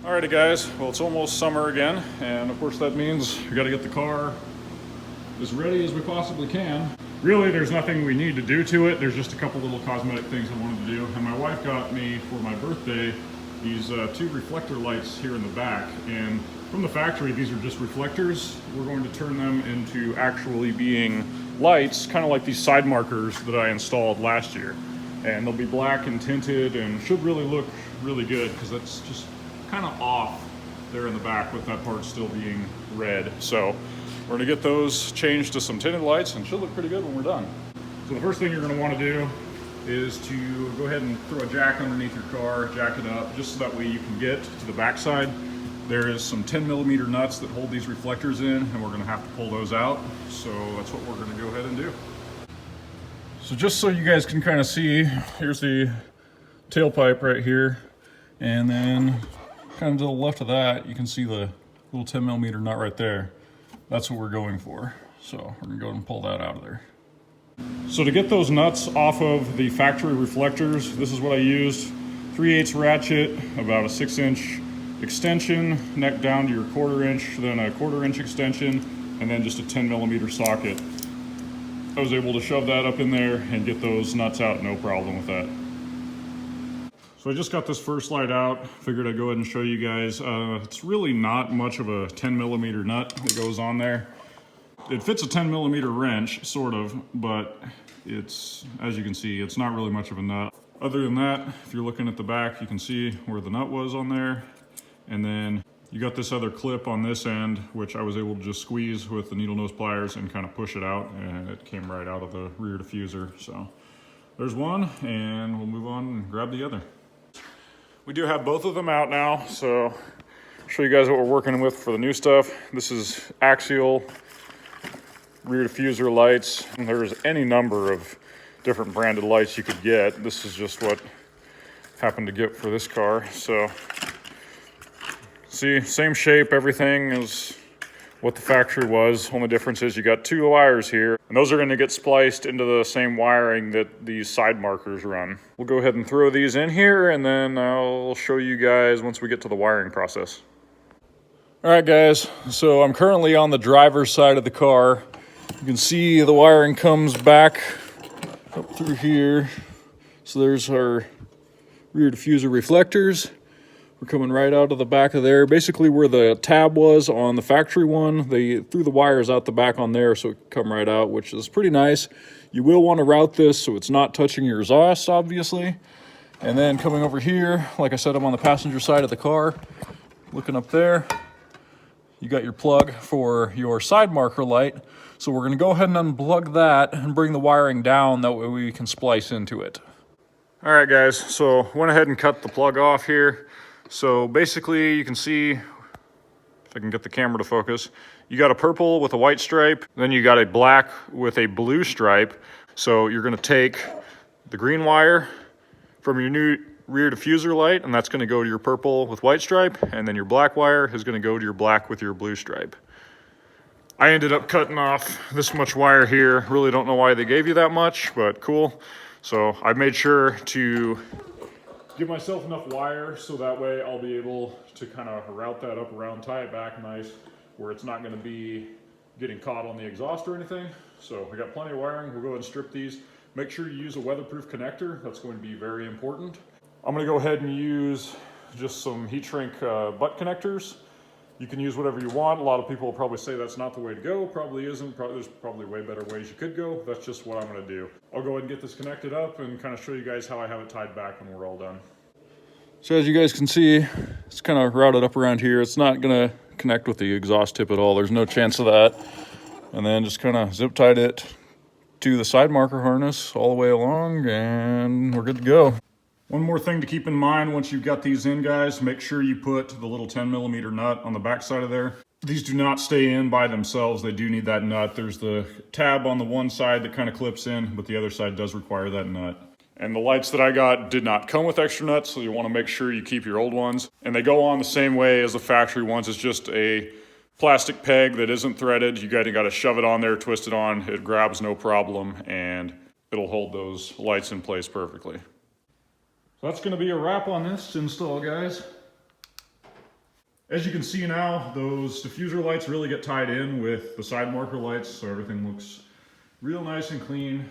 Alrighty guys, well it's almost summer again, and of course that means we gotta get the car as ready as we possibly can. Really, there's nothing we need to do to it. There's just a couple little cosmetic things I wanted to do. And my wife got me for my birthday these two reflector lights here in the back. And from the factory, these are just reflectors. We're going to turn them into actually being lights, kind of like these side markers that I installed last year. And they'll be black and tinted and should really look really good because that's just kind of off there in the back with that part still being red. So we're gonna get those changed to some tinted lights and should look pretty good when we're done. So the first thing you're gonna wanna do is to go ahead and throw a jack underneath your car, jack it up, just so that way you can get to the backside. There is some 10mm nuts that hold these reflectors in, and we're gonna have to pull those out. So that's what we're gonna go ahead and do. So just so you guys can kind of see, here's the tailpipe right here. And then kind of to the left of that, you can see the little 10mm nut right there. That's what we're going for. So we're gonna go and pull that out of there. So to get those nuts off of the factory reflectors, this is what I used. 3/8 ratchet, about a 6-inch extension, neck down to your 1/4 inch, then a 1/4 inch extension, and then just a 10mm socket. I was able to shove that up in there and get those nuts out, no problem with that. So I just got this first light out, figured I'd go ahead and show you guys. It's really not much of a 10mm nut that goes on there. It fits a 10mm wrench, sort of, but it's, as you can see, it's not really much of a nut. Other than that, if you're looking at the back, you can see where the nut was on there. And then you got this other clip on this end, which I was able to just squeeze with the needle nose pliers and kind of push it out, and it came right out of the rear diffuser. So there's one, and we'll move on and grab the other. We do have both of them out now, so I'll show you guys what we're working with for the new stuff. This is Axial rear diffuser lights, and there's any number of different branded lights you could get. This is just what happened to get for this car. So see, same shape, everything is what the factory was. Only difference is you got 2 wires here, and those are going to get spliced into the same wiring that these side markers run. We'll go ahead and throw these in here, and then I'll show you guys once we get to the wiring process. All right guys, so I'm currently on the driver's side of the car. You can see the wiring comes back up through here. So there's our rear diffuser reflectors. We're coming right out of the back of there. Basically where the tab was on the factory one, they threw the wires out the back on there so it could come right out, which is pretty nice. You will want to route this so it's not touching your exhaust, obviously. And then coming over here, like I said, I'm on the passenger side of the car. Looking up there, you got your plug for your side marker light. So we're gonna go ahead and unplug that and bring the wiring down, that way we can splice into it. All right guys, so went ahead and cut the plug off here. So basically you can see, if I can get the camera to focus, you got a purple with a white stripe, then you got a black with a blue stripe. So you're gonna take the green wire from your new rear diffuser light, and that's gonna go to your purple with white stripe, and then your black wire is gonna go to your black with your blue stripe. I ended up cutting off this much wire here. Really don't know why they gave you that much, but cool. So I made sure to give myself enough wire so that way I'll be able to kind of route that up around, tie it back nice, where it's not going to be getting caught on the exhaust or anything. So we got plenty of wiring. We'll go ahead and strip these. Make sure you use a weatherproof connector. That's going to be very important. I'm going to go ahead and use just some heat shrink butt connectors. You can use whatever you want. A lot of people will probably say that's not the way to go. Probably isn't. There's probably way better ways you could go. That's just what I'm going to do. I'll go ahead and get this connected up and kind of show you guys how I have it tied back when we're all done. So as you guys can see, it's kind of routed up around here. It's not going to connect with the exhaust tip at all. There's no chance of that. And then just kind of zip tied it to the side marker harness all the way along, and we're good to go. One more thing to keep in mind once you've got these in, guys, make sure you put the little 10mm nut on the back side of there. These do not stay in by themselves. They do need that nut. There's the tab on the one side that kind of clips in, but the other side does require that nut. And the lights that I got did not come with extra nuts, so you want to make sure you keep your old ones. And they go on the same way as the factory ones. It's just a plastic peg that isn't threaded. You got to shove it on there, twist it on. It grabs no problem, and it'll hold those lights in place perfectly. So that's going to be a wrap on this install, guys. As you can see now, those diffuser lights really get tied in with the side marker lights, so everything looks real nice and clean.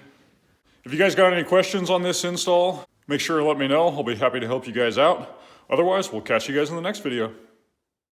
If you guys got any questions on this install, make sure to let me know. I'll be happy to help you guys out. Otherwise, we'll catch you guys in the next video.